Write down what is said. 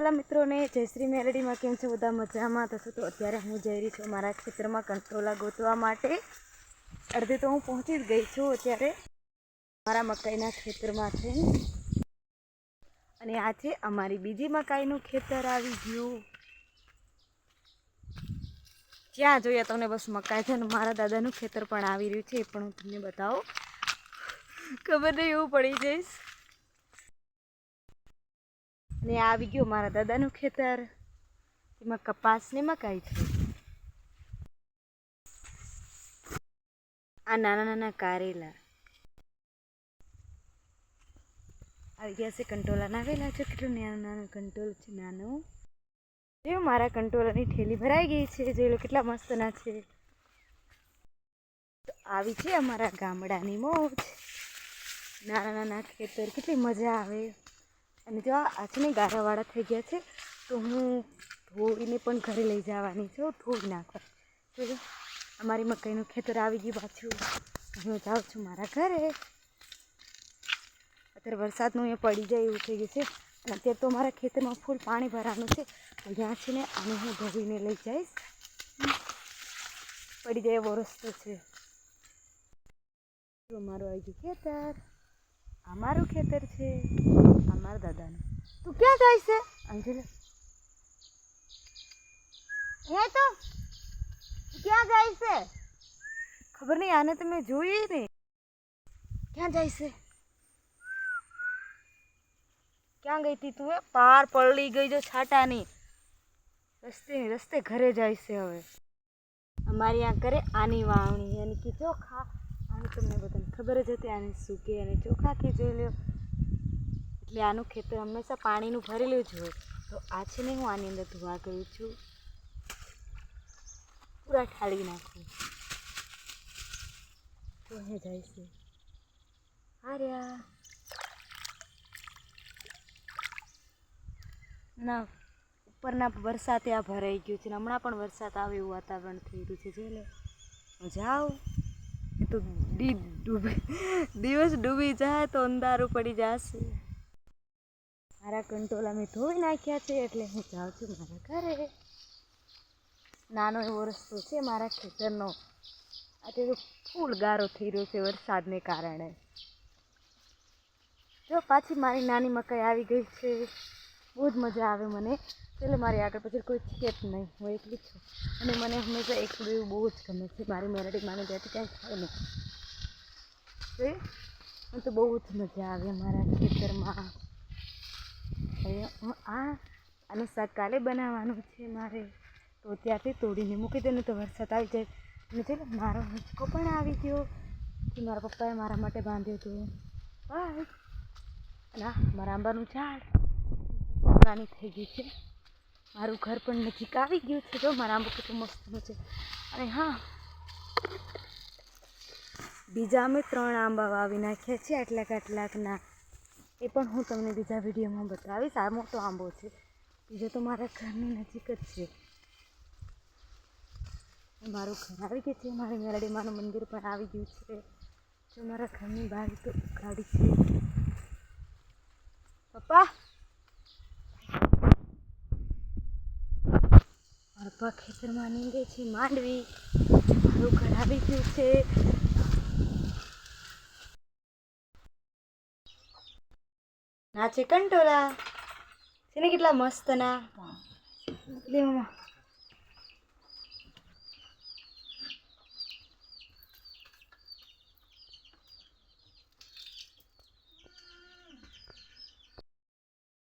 વાલા મિત્રોને જય શ્રી મેલડીમાં કેમ છો બધા મજામાં થશો? તો અત્યારે હું જઈ રહી છું મારા ખેતરમાં કંટ્રોલા ગોતવા માટે. અડધે તો હું પહોંચી જ ગઈ છું અત્યારે મારા મકાઈના ખેતરમાં છે. અને આ છે અમારી બીજી મકાઈનું ખેતર આવી ગયું. જ્યાં જોઈએ તમને બસ મકાઈ છે ને મારા દાદાનું ખેતર પણ આવી રહ્યું છે, એ પણ હું તમને બતાવું. ખબર નહીં એવું પડી જઈશ. અને આ આવી ગયું મારા દાદાનું ખેતર, એમાં કપાસ ને મકાઈ છે. આ નાના નાના કારેલા આવી ગયા છે. કંટોલા નાવેલા છે. કેટલું નાનું નાનું કંટોલ છે, નાનું. જો મારા કંટોલાની ઠેલી ભરાઈ ગઈ છે. જોઈ લો કેટલા મસ્તના છે. તો આવી છે અમારા ગામડાની મોજ. નાના નાના ખેતર, કેટલી મજા આવે. અને જો આ છે ને ગારાવાળા થઈ ગયા છે, તો હું ધોઈને પણ ઘરે લઈ જવાની છું, ધોઈ નાખવા. તો અમારી મકાઈનું ખેતર આવી ગયું પાછું. હું જાઉં છું મારા ઘરે. અત્યારે વરસાદનું એ પડી જાય એવું થઈ ગયું છે. અને અત્યારે તો મારા ખેતરમાં ફૂલ પાણી ભરવાનું છે. જ્યાં છે ને આને હું ધોઈને લઈ જઈશ. પડી જાય એવો રસ્તો છે. અમારું આવી ગયું ખેતર. આ મારું ખેતર છે, આ મારા દાદાનું. તું ક્યાં જાય છે અંજલિ? હે તો ક્યાં જાય છે? ખબર નહીં, આને તો મેં જોઈ ને. ક્યાં જાય છે? ક્યાં ગઈ હતી તું? પાર પડી ગઈ જો છાટાની. રસ્તે ઘરે જાય છે હવે. અમારી આ કરે આની વાવણી યાની કે ચોખા. આને તમને બધાને ખબર જ હતી, આને સૂકે અને ચોખા કે જોઈ લો. એટલે આનું ખેતર હંમેશા પાણીનું ભરેલું જ હોય. તો આ છે ને હું આની અંદર ધોવા કરું છું, પૂરા ઠાળી નાખું. તો અહીં જાય છે હાર્યા ના. ઉપરના વરસાદ ત્યાં ભરાઈ ગયું છે. હમણાં પણ વરસાદ આવે એવું વાતાવરણ થઈ રહ્યું છે. જોઈ લો જાઓ તો દિવસ ડૂબી જાય તો અંધારું પડી જશે. મારા કંટોલા મેં ધોઈ નાખ્યા છે, એટલે હું જાઉં છું મારા ઘરે. નાનો એવો રસ્તો છે મારા ખેતરનો. આજે ફૂલ ગારો થઈ રહ્યો છે વરસાદને કારણે. જો પાછી મારી નાની મકાઈ આવી ગઈ છે. બહુ જ મજા આવે મને. એટલે મારી આગળ પછી કોઈ છે જ નહીં, હું એકલી જ છું. અને મને હંમેશા એકલું એવું બહુ જ ગમે છે. મારી મેલડી માને ત્યાંથી ક્યાંય થાય નહીં. મને તો બહુ જ મજા આવે મારા ખેતરમાં. આનું શાક કાલે બનાવવાનું છે મારે, તો ત્યાંથી તોડીને મૂકી દે ને તો વરસાદ આવી જાય. અને ચાલો મારો હિંચકો પણ આવી ગયો, કે મારા પપ્પાએ મારા માટે બાંધ્યો હતો. બાય. અને મારા આંબાનું ઝાડ પુરાણી થઈ ગઈ છે. મારું ઘર પણ નજીક આવી ગયું છે. જો મારા આંબો કેટલું મસ્તનું છે. અને હા, બીજા અમે 3 આંબા વાવી નાખ્યા છે આટલાકના. એ પણ હું તમને બીજા વિડીયોમાં બતાવીશ. આ મોટો આંબો છે, બીજો તો મારા ઘરની નજીક જ છે. મારું ઘર આવી ગયું છે. મારી મેલડી માનું મંદિર પણ આવી ગયું છે. જો મારા ઘરની બહાર તો ગાડી છે. પપ્પા, મારા પપ્પા ખેતરમાં નીંદે છે માંડવી. મારું ઘર આવી ગયું છે. ના છે કંટોલા છે ને કેટલા મસ્ત ના. લે મમ્મા